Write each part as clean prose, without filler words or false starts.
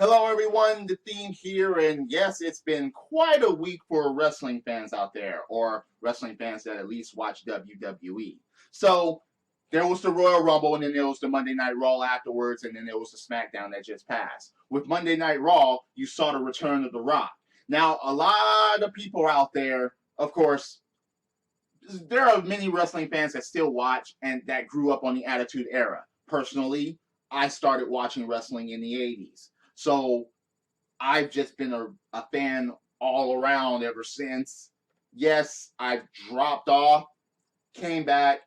Hello, everyone. The theme here, and yes, it's been quite a week for wrestling fans out there, or wrestling fans that at least watch WWE. So there was the Royal Rumble, and then there was the Monday Night Raw afterwards, and then there was the SmackDown that just passed. With Monday Night Raw, you saw the return of The Rock. Now, a lot of people out there, of course, there are many wrestling fans that still watch and that grew up on the Attitude Era. Personally, I started watching wrestling in the 80s. So I've just been a fan all around ever since. Yes, I've dropped off, came back.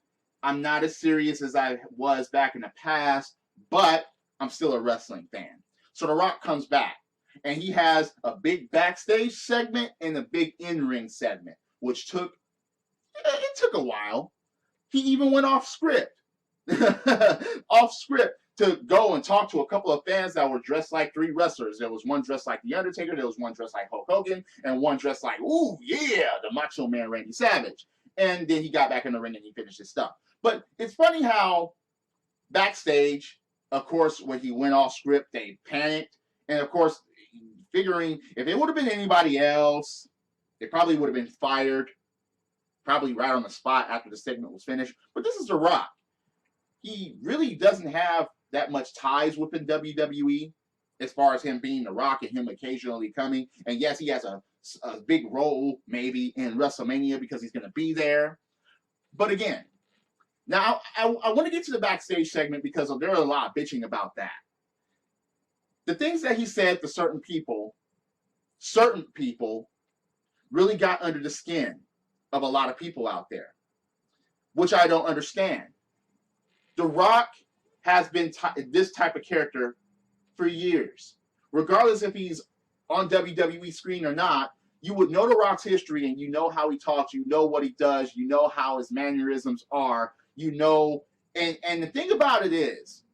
I'm not as serious as I was back in the past, but I'm still a wrestling fan. So The Rock comes back, and he has a big backstage segment and a big in-ring segment, which took a while. He even went off script, off script to go and talk to a couple of fans that were dressed like three wrestlers. There was one dressed like The Undertaker, there was one dressed like Hulk Hogan, and one dressed like, ooh, yeah, the Macho Man Randy Savage. And then he got back in the ring and he finished his stuff. But it's funny how backstage, of course, when he went off script, they panicked. And of course, figuring if it would have been anybody else, they probably would have been fired, probably right on the spot after the segment was finished. But this is The Rock. He really doesn't have that much ties within WWE as far as him being The Rock and him occasionally coming. And yes, he has a big role maybe in WrestleMania because he's going to be there. But again, now I want to get to the backstage segment because there are a lot of bitching about that. The things that he said to certain people really got under the skin of a lot of people out there, which I don't understand. The Rock has been this type of character for years. Regardless if he's on WWE screen or not, you would know The Rock's history and you know how he talks, you know what he does, you know how his mannerisms are, you know. And the thing about it is,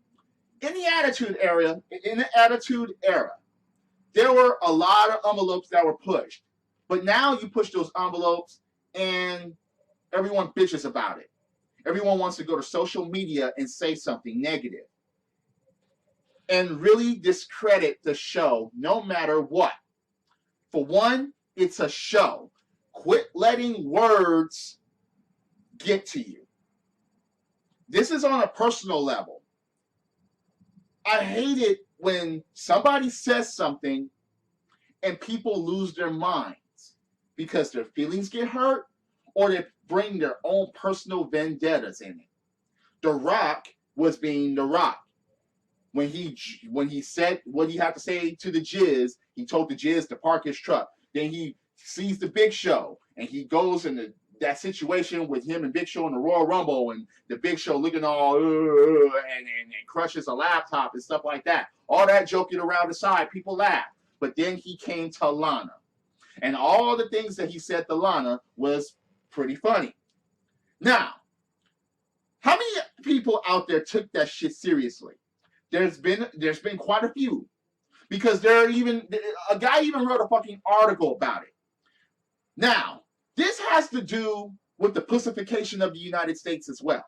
in the Attitude Era, there were a lot of envelopes that were pushed. But now you push those envelopes and everyone bitches about it. Everyone wants to go to social media and say something negative and really discredit the show no matter what. For one, it's a show. Quit letting words get to you. This is on a personal level. I hate it when somebody says something and people lose their minds because their feelings get hurt or they bring their own personal vendettas in it. The Rock was being The Rock. When he said what he had to say to the Jizz, he told the Jizz to park his truck. Then he sees the Big Show, and he goes in that situation with him and Big Show in the Royal Rumble, and the Big Show looking all and crushes a laptop and stuff like that. All that joking around the side, people laugh. But then he came to Lana, and all the things that he said to Lana was pretty funny. Now, how many people out there took that shit seriously? There's been quite a few, because a guy even wrote a fucking article about it. Now, this has to do with the pussification of the United States as well.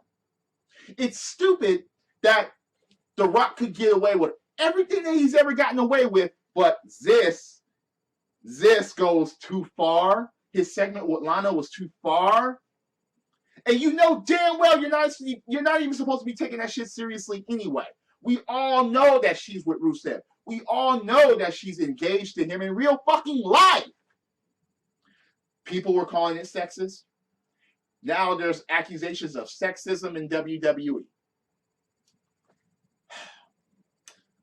It's stupid that The Rock could get away with everything that he's ever gotten away with, but this goes too far. His segment with Lana was too far. And you know damn well you're not even supposed to be taking that shit seriously anyway. We all know that she's with Rusev. We all know that she's engaged to him in real fucking life. People were calling it sexist. Now there's accusations of sexism in WWE.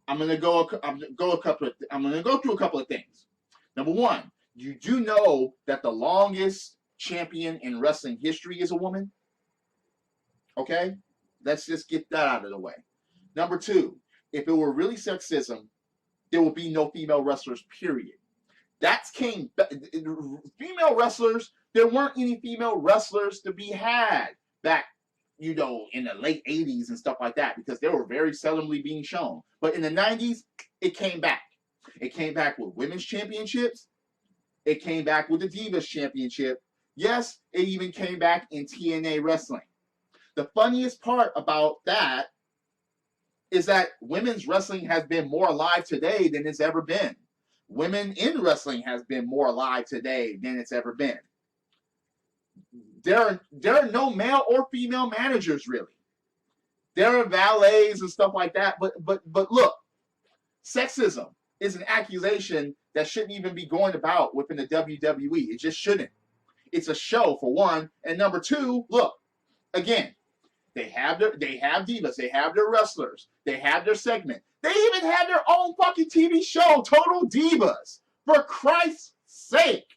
I'm gonna go through a couple of things. Number one, you do know that the longest champion in wrestling history is a woman? Okay? Let's just get that out of the way. Number two, if it were really sexism, there would be no female wrestlers, period. Female wrestlers, there weren't any female wrestlers to be had back, in the late 80s and stuff like that, because they were very seldomly being shown. But in the 90s, it came back. It came back with women's championships. It came back with the Divas Championship. Yes, it even came back in TNA wrestling. The funniest part about that is that women's wrestling has been more alive today than it's ever been. Women in wrestling has been more alive today than it's ever been. There are no male or female managers really. There are valets and stuff like that. But look, sexism is an accusation that shouldn't even be going about within the WWE. It just shouldn't. It's a show for one, and number two, look, again, they have divas, they have their wrestlers, they have their segment. They even have their own fucking TV show, Total Divas. For Christ's sake.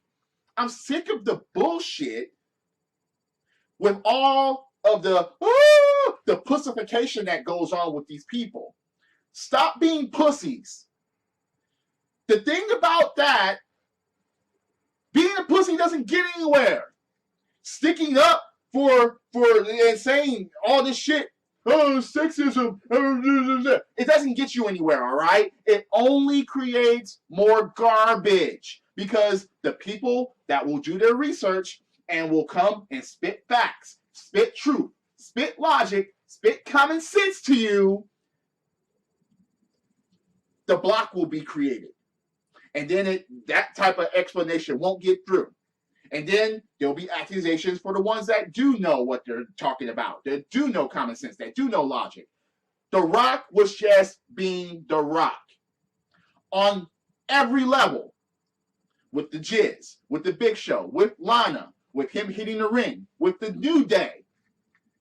I'm sick of the bullshit with all of the pussification that goes on with these people. Stop being pussies. The thing about that, being a pussy doesn't get anywhere. Sticking up for and saying all this shit, sexism, it doesn't get you anywhere, all right? It only creates more garbage because the people that will do their research and will come and spit facts, spit truth, spit logic, spit common sense to you, the block will be created. And then that type of explanation won't get through. And then there'll be accusations for the ones that do know what they're talking about, that do know common sense, that do know logic. The Rock was just being The Rock on every level. With the Jizz, with the Big Show, with Lana, with him hitting the ring, with the New Day,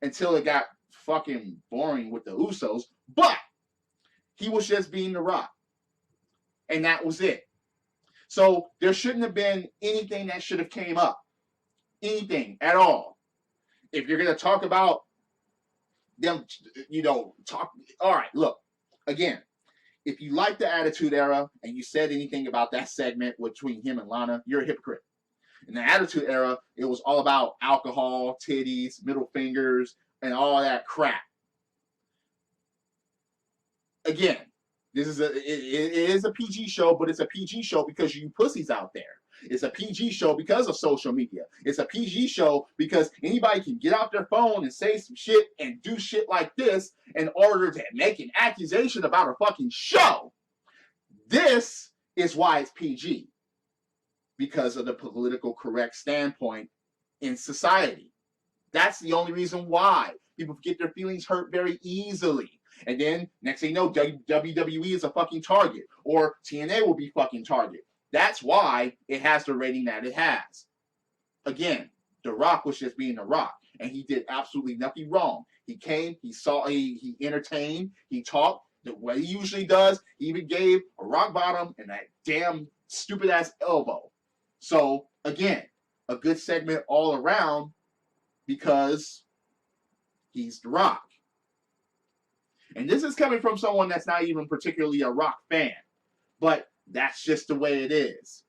until it got fucking boring with the Usos. But he was just being The Rock. And that was it. So there shouldn't have been anything that should have came up. Anything at all. If you're going to talk about them, all right, look, again, if you like the Attitude Era and you said anything about that segment between him and Lana, you're a hypocrite. In the Attitude Era, it was all about alcohol, titties, middle fingers, and all that crap. Again, it is a PG show, but it's a PG show because you pussies out there. It's a PG show because of social media. It's a PG show because anybody can get out their phone and say some shit and do shit like this in order to make an accusation about a fucking show. This is why it's PG. Because of the political correct standpoint in society. That's the only reason why people get their feelings hurt very easily. And then, next thing you know, WWE is a fucking target. Or TNA will be fucking target. That's why it has the rating that it has. Again, The Rock was just being The Rock. And he did absolutely nothing wrong. He came, he saw, he entertained, he talked the way he usually does. He even gave a rock bottom and that damn stupid-ass elbow. So, again, a good segment all around because he's The Rock. And this is coming from someone that's not even particularly a Rock fan. But that's just the way it is.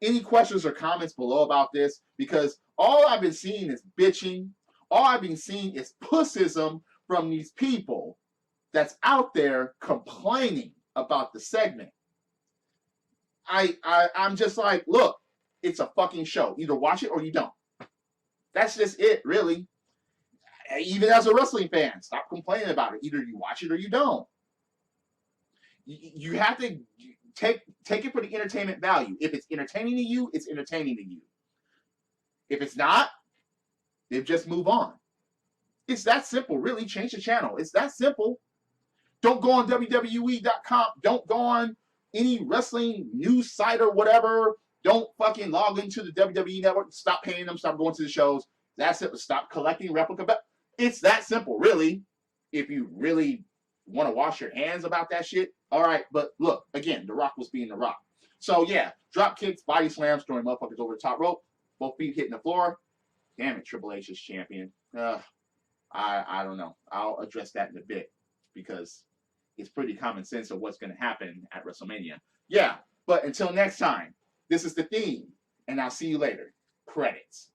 Any questions or comments below about this? Because all I've been seeing is bitching. All I've been seeing is pussism from these people that's out there complaining about the segment. I'm just like, look, it's a fucking show. Either watch it or you don't. That's just it, really. Even as a wrestling fan, stop complaining about it. Either you watch it or you don't. You have to take it for the entertainment value. If it's entertaining to you, it's entertaining to you. If it's not, then just move on. It's that simple, really. Change the channel. It's that simple. Don't go on WWE.com. Don't go on any wrestling news site or whatever. Don't fucking log into the WWE network. Stop paying them. Stop going to the shows. That's it. Stop collecting replica. It's that simple, really. If you really want to wash your hands about that shit, all right. But look, again, The Rock was being The Rock. So yeah, drop kicks, body slams, throwing motherfuckers over the top rope, both feet hitting the floor. Damn it, Triple H is champion. I don't know. I'll address that in a bit because it's pretty common sense of what's going to happen at WrestleMania. Yeah, but until next time, this is the theme, and I'll see you later. Credits.